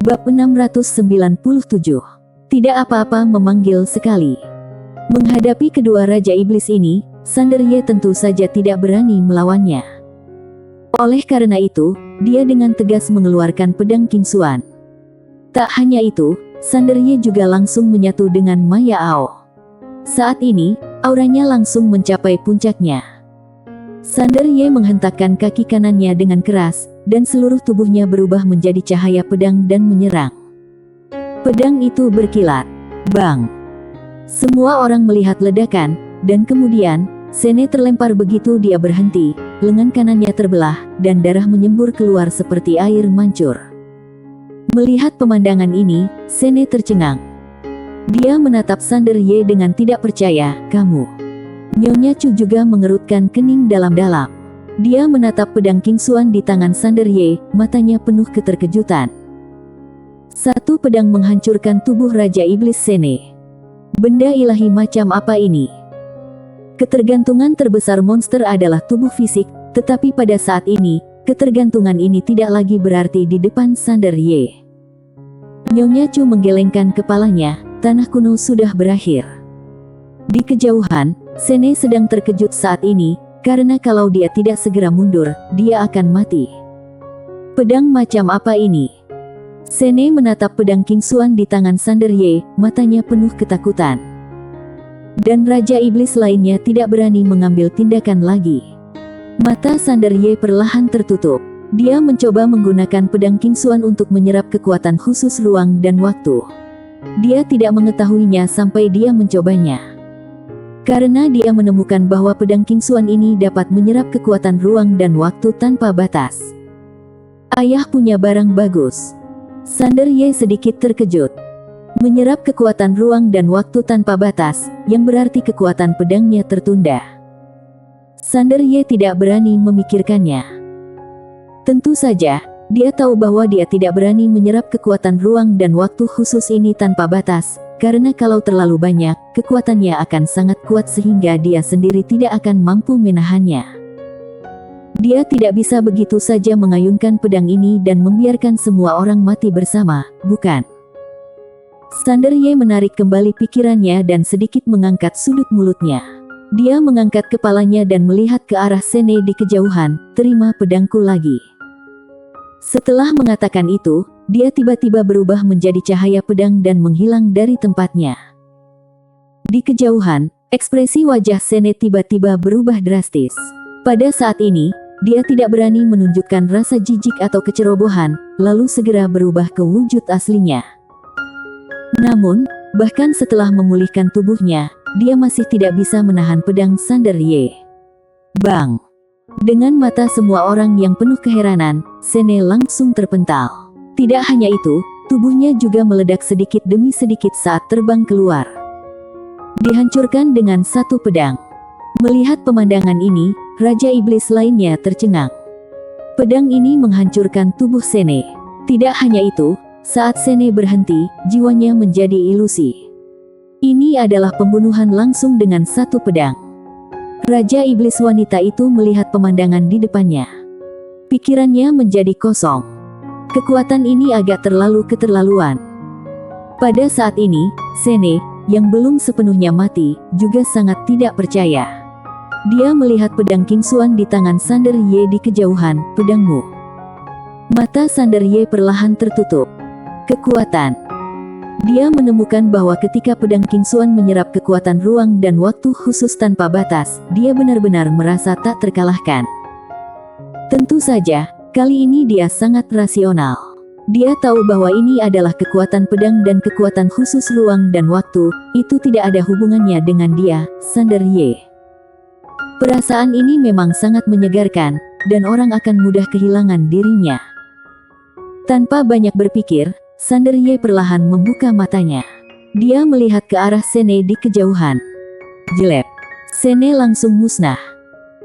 Bab 697. Tidak apa-apa memanggil sekali. Menghadapi kedua Raja Iblis ini, Sanderye tentu saja tidak berani melawannya. Oleh karena itu, dia dengan tegas mengeluarkan pedang Kingsuan. Tak hanya itu, Sanderye juga langsung menyatu dengan Maya Ao. Saat ini, auranya langsung mencapai puncaknya. Sanderye menghentakkan kaki kanannya dengan keras, dan seluruh tubuhnya berubah menjadi cahaya pedang dan menyerang. Pedang itu berkilat. Bang! Semua orang melihat ledakan, dan kemudian, Sene terlempar begitu dia berhenti, lengan kanannya terbelah, dan darah menyembur keluar seperti air mancur. Melihat pemandangan ini, Sene tercengang. Dia menatap Sanderye dengan tidak percaya. Kamu? Nyonya Chu juga mengerutkan kening dalam-dalam. Dia menatap pedang Kingsuan di tangan Sanderye, matanya penuh keterkejutan. Satu pedang menghancurkan tubuh Raja Iblis Sene. Benda ilahi macam apa ini? Ketergantungan terbesar monster adalah tubuh fisik, tetapi pada saat ini, ketergantungan ini tidak lagi berarti di depan Sanderye. Nyonya Chu menggelengkan kepalanya, tanah kuno sudah berakhir. Di kejauhan, Sene sedang terkejut saat ini, karena kalau dia tidak segera mundur, dia akan mati. Pedang macam apa ini? Sene menatap pedang Kingsuan di tangan Sanderye, matanya penuh ketakutan. Dan Raja Iblis lainnya tidak berani mengambil tindakan lagi. Mata Sanderye perlahan tertutup. Dia mencoba menggunakan pedang Kingsuan untuk menyerap kekuatan khusus ruang dan waktu. Dia tidak mengetahuinya sampai dia mencobanya. Karena dia menemukan bahwa pedang Kingsuan ini dapat menyerap kekuatan ruang dan waktu tanpa batas. Ayah punya barang bagus. Sanderye sedikit terkejut. Menyerap kekuatan ruang dan waktu tanpa batas, yang berarti kekuatan pedangnya tertunda. Sanderye tidak berani memikirkannya. Tentu saja, dia tahu bahwa dia tidak berani menyerap kekuatan ruang dan waktu khusus ini tanpa batas, karena kalau terlalu banyak, kekuatannya akan sangat kuat sehingga dia sendiri tidak akan mampu menahannya. Dia tidak bisa begitu saja mengayunkan pedang ini dan membiarkan semua orang mati bersama, bukan? Sanderye menarik kembali pikirannya dan sedikit mengangkat sudut mulutnya. Dia mengangkat kepalanya dan melihat ke arah Sene di kejauhan, terima pedangku lagi. Setelah mengatakan itu, dia tiba-tiba berubah menjadi cahaya pedang dan menghilang dari tempatnya. Di kejauhan, ekspresi wajah Sene tiba-tiba berubah drastis. Pada saat ini, dia tidak berani menunjukkan rasa jijik atau kecerobohan, lalu segera berubah ke wujud aslinya. Namun, bahkan setelah memulihkan tubuhnya, dia masih tidak bisa menahan pedang Sanderye. Bang! Dengan mata semua orang yang penuh keheranan, Sene langsung terpental. Tidak hanya itu, tubuhnya juga meledak sedikit demi sedikit saat terbang keluar. Dihancurkan dengan satu pedang. Melihat pemandangan ini, Raja Iblis lainnya tercengang. Pedang ini menghancurkan tubuh Sene. Tidak hanya itu, saat Sene berhenti, jiwanya menjadi ilusi. Ini adalah pembunuhan langsung dengan satu pedang. Raja Iblis wanita itu melihat pemandangan di depannya. Pikirannya menjadi kosong. Kekuatan ini agak terlalu keterlaluan. Pada saat ini, Sene, yang belum sepenuhnya mati, juga sangat tidak percaya. Dia melihat pedang Kingsuan di tangan Sanderye di kejauhan, pedangmu. Mata Sanderye perlahan tertutup. Kekuatan. Dia menemukan bahwa ketika pedang Kingsuan menyerap kekuatan ruang dan waktu khusus tanpa batas, dia benar-benar merasa tak terkalahkan. Tentu saja, kali ini dia sangat rasional. Dia tahu bahwa ini adalah kekuatan pedang dan kekuatan khusus ruang dan waktu, itu tidak ada hubungannya dengan dia, Sanderye. Perasaan ini memang sangat menyegarkan, dan orang akan mudah kehilangan dirinya. Tanpa banyak berpikir, Sanderye perlahan membuka matanya. Dia melihat ke arah Sene di kejauhan. Jelek. Sene langsung musnah.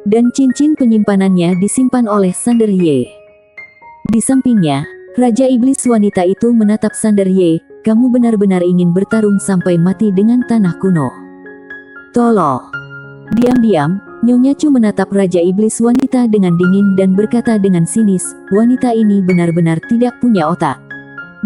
Dan cincin penyimpanannya disimpan oleh Sanderye. Di sampingnya, Raja Iblis wanita itu menatap Sanderye, kamu benar-benar ingin bertarung sampai mati dengan tanah kuno. Tolol. Diam-diam, Nyonya Chu menatap Raja Iblis wanita dengan dingin dan berkata dengan sinis, wanita ini benar-benar tidak punya otak.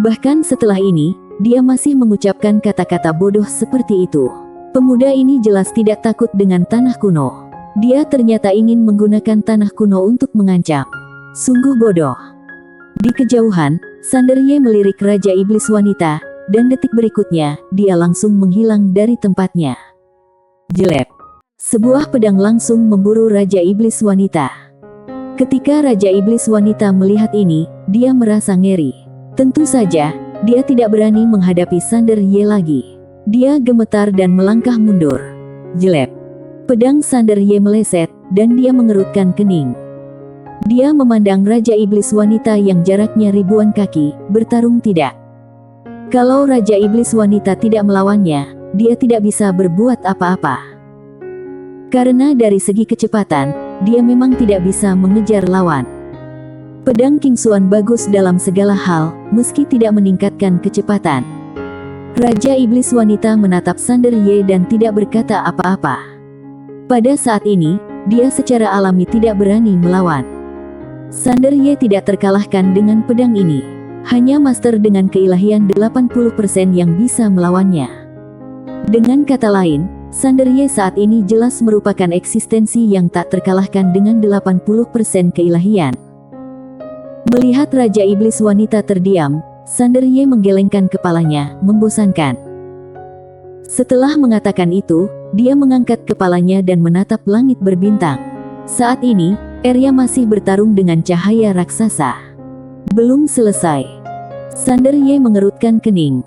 Bahkan setelah ini, dia masih mengucapkan kata-kata bodoh seperti itu. Pemuda ini jelas tidak takut dengan tanah kuno. Dia ternyata ingin menggunakan tanah kuno untuk mengancam. Sungguh bodoh. Di kejauhan, Sanderye melirik Raja Iblis Wanita, dan detik berikutnya, dia langsung menghilang dari tempatnya. Jelek. Sebuah pedang langsung memburu Raja Iblis Wanita. Ketika Raja Iblis Wanita melihat ini, dia merasa ngeri. Tentu saja, dia tidak berani menghadapi Sanderye lagi. Dia gemetar dan melangkah mundur. Jelek. Pedang Sanderye meleset, dan dia mengerutkan kening. Dia memandang Raja Iblis Wanita yang jaraknya ribuan kaki, bertarung tidak. Kalau Raja Iblis Wanita tidak melawannya, dia tidak bisa berbuat apa-apa. Karena dari segi kecepatan, dia memang tidak bisa mengejar lawan. Pedang King Xuan bagus dalam segala hal, meski tidak meningkatkan kecepatan. Raja Iblis Wanita menatap Sanderye dan tidak berkata apa-apa. Pada saat ini, dia secara alami tidak berani melawan. Sanderye tidak terkalahkan dengan pedang ini. Hanya master dengan keilahian 80% yang bisa melawannya. Dengan kata lain, Sanderye saat ini jelas merupakan eksistensi yang tak terkalahkan dengan 80% keilahian. Melihat Raja Iblis Wanita terdiam, Sanderye menggelengkan kepalanya, membosankan. Setelah mengatakan itu, dia mengangkat kepalanya dan menatap langit berbintang. Saat ini, Arya masih bertarung dengan cahaya raksasa. Belum selesai. Sanderye mengerutkan kening.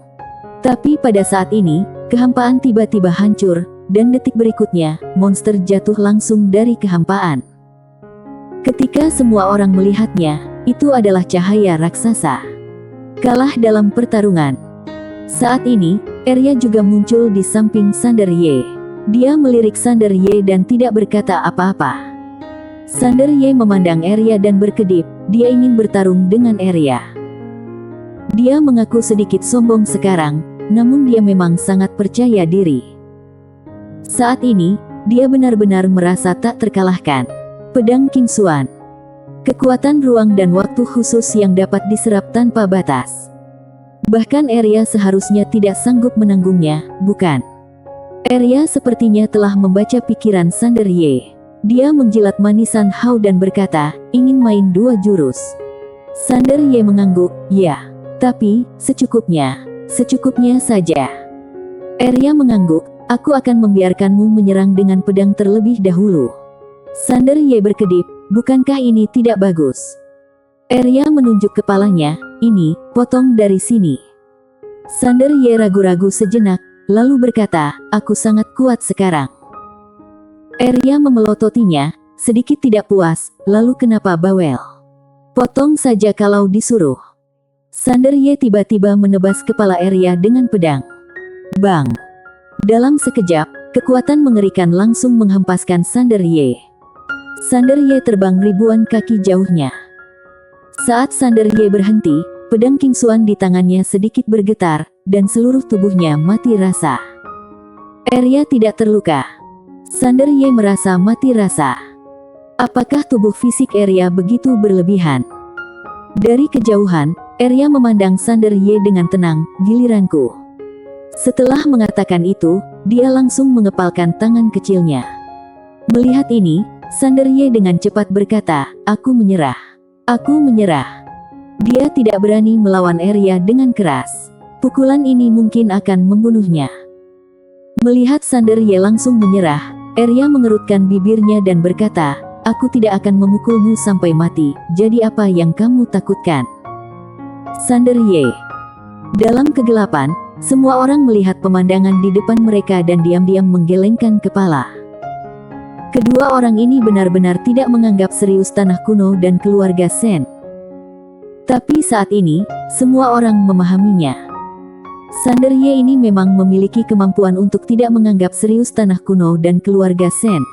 Tapi pada saat ini, kehampaan tiba-tiba hancur, dan detik berikutnya, monster jatuh langsung dari kehampaan. Ketika semua orang melihatnya, itu adalah cahaya raksasa. Kalah dalam pertarungan. Saat ini, Arya juga muncul di samping Sanderye. Dia melirik Sanderye dan tidak berkata apa-apa. Sanderye memandang Arya dan berkedip, dia ingin bertarung dengan Arya. Dia mengaku sedikit sombong sekarang, namun dia memang sangat percaya diri. Saat ini, dia benar-benar merasa tak terkalahkan. Pedang King Xuan. Kekuatan ruang dan waktu khusus yang dapat diserap tanpa batas. Bahkan Arya seharusnya tidak sanggup menanggungnya, bukan? Arya sepertinya telah membaca pikiran Sanderye. Dia menjilat manisan Hao dan berkata, ingin main dua jurus. Sanderye mengangguk, ya. Tapi, secukupnya saja. Arya mengangguk, aku akan membiarkanmu menyerang dengan pedang terlebih dahulu. Sanderye berkedip, bukankah ini tidak bagus? Arya menunjuk kepalanya, ini, potong dari sini. Sanderye ragu-ragu sejenak, lalu berkata, aku sangat kuat sekarang. Arya memelototinya, sedikit tidak puas, lalu kenapa bawel? Potong saja kalau disuruh. Sanderye tiba-tiba menebas kepala Arya dengan pedang. Bang! Dalam sekejap, kekuatan mengerikan langsung menghempaskan Sanderye. Sanderye terbang ribuan kaki jauhnya. Saat Sanderye berhenti, pedang King Xuan di tangannya sedikit bergetar, dan seluruh tubuhnya mati rasa. Arya tidak terluka. Sanderye merasa mati rasa. Apakah tubuh fisik Arya begitu berlebihan? Dari kejauhan, Arya memandang Sanderye dengan tenang, giliranku. Setelah mengatakan itu, dia langsung mengepalkan tangan kecilnya. Melihat ini, Sanderye dengan cepat berkata, aku menyerah. Aku menyerah. Dia tidak berani melawan Arya dengan keras. Pukulan ini mungkin akan membunuhnya. Melihat Sanderye langsung menyerah, Arya mengerutkan bibirnya dan berkata, aku tidak akan memukulmu sampai mati, jadi apa yang kamu takutkan? Sanderye. Dalam kegelapan, semua orang melihat pemandangan di depan mereka dan diam-diam menggelengkan kepala. Kedua orang ini benar-benar tidak menganggap serius tanah kuno dan keluarga Sen. Tapi saat ini, semua orang memahaminya. Sanderye ini memang memiliki kemampuan untuk tidak menganggap serius tanah kuno dan keluarga Sen.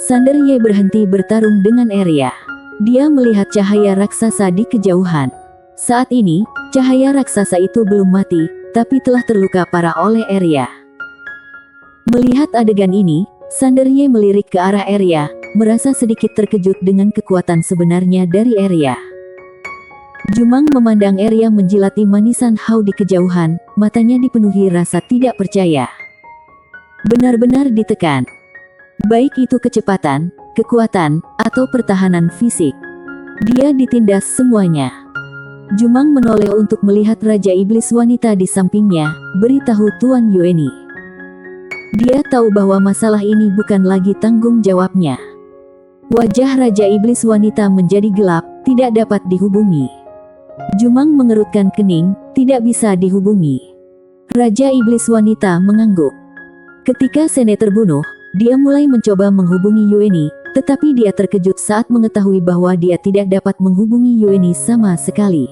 Sanderye berhenti bertarung dengan Arya. Dia melihat cahaya raksasa di kejauhan. Saat ini, cahaya raksasa itu belum mati, tapi telah terluka parah oleh Arya. Melihat adegan ini, Sanderye melirik ke arah Arya, merasa sedikit terkejut dengan kekuatan sebenarnya dari Arya. Jumang memandang Arya menjilati manisan Hao di kejauhan, matanya dipenuhi rasa tidak percaya. Benar-benar ditekan. Baik itu kecepatan, kekuatan, atau pertahanan fisik. Dia ditindas semuanya. Jumang menoleh untuk melihat Raja Iblis wanita di sampingnya, beritahu Tuan Yueni. Dia tahu bahwa masalah ini bukan lagi tanggung jawabnya. Wajah Raja Iblis wanita menjadi gelap, tidak dapat dihubungi. Jumang mengerutkan kening, tidak bisa dihubungi. Raja Iblis wanita mengangguk. Ketika Sene terbunuh, dia mulai mencoba menghubungi Yueni, tetapi dia terkejut saat mengetahui bahwa dia tidak dapat menghubungi Yueni sama sekali.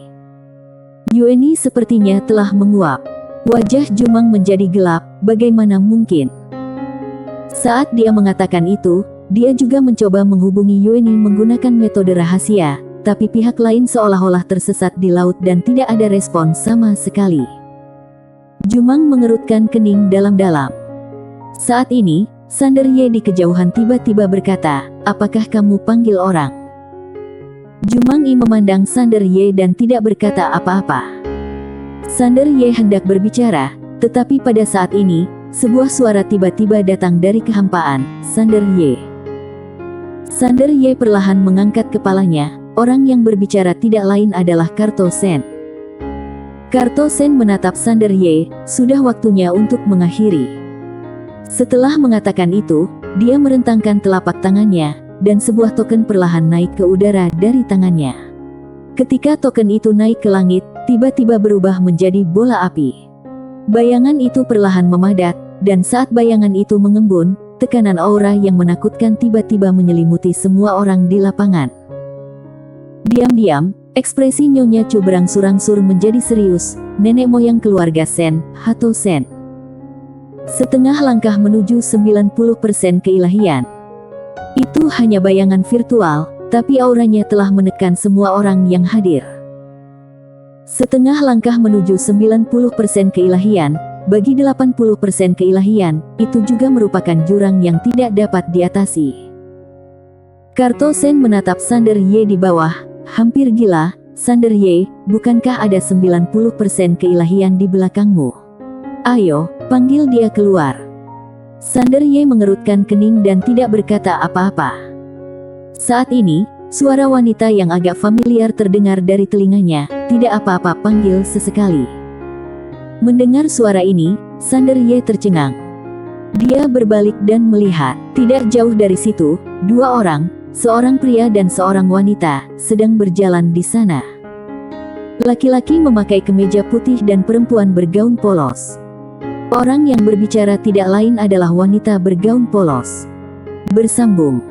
Yueni sepertinya telah menguap. Wajah Jumang menjadi gelap, bagaimana mungkin? Saat dia mengatakan itu, dia juga mencoba menghubungi Yueni menggunakan metode rahasia, tapi pihak lain seolah-olah tersesat di laut dan tidak ada respon sama sekali. Jumang mengerutkan kening dalam-dalam. Saat ini, Sander Ye di kejauhan tiba-tiba berkata, "Apakah kamu panggil orang?" Jumang Yi memandang Sander Ye dan tidak berkata apa-apa. Sander Ye hendak berbicara, tetapi pada saat ini, sebuah suara tiba-tiba datang dari kehampaan, Sander Ye. Sander Ye perlahan mengangkat kepalanya, orang yang berbicara tidak lain adalah Karto Sen. Karto Sen menatap Sander Ye, sudah waktunya untuk mengakhiri. Setelah mengatakan itu, dia merentangkan telapak tangannya, dan sebuah token perlahan naik ke udara dari tangannya. Ketika token itu naik ke langit, tiba-tiba berubah menjadi bola api. Bayangan itu perlahan memadat, dan saat bayangan itu mengembun, tekanan aura yang menakutkan tiba-tiba menyelimuti semua orang di lapangan. Diam-diam, ekspresi Nyonya Chu berangsur-angsur menjadi serius, nenek moyang keluarga Sen, Hato Sen. Setengah langkah menuju 90% keilahian. Itu hanya bayangan virtual, tapi auranya telah menekan semua orang yang hadir. Setengah langkah menuju 90% keilahian, bagi 80% keilahian, itu juga merupakan jurang yang tidak dapat diatasi. Karto Sen menatap Sander Ye di bawah, hampir gila, Sander Ye, bukankah ada 90% keilahian di belakangmu? Ayo, panggil dia keluar. Sander Ye mengerutkan kening dan tidak berkata apa-apa. Saat ini, suara wanita yang agak familiar terdengar dari telinganya, tidak apa-apa panggil sesekali. Mendengar suara ini, Sander Ye tercengang. Dia berbalik dan melihat, tidak jauh dari situ, dua orang, seorang pria dan seorang wanita, sedang berjalan di sana. Laki-laki memakai kemeja putih dan perempuan bergaun polos. Orang yang berbicara tidak lain adalah wanita bergaun polos. Bersambung.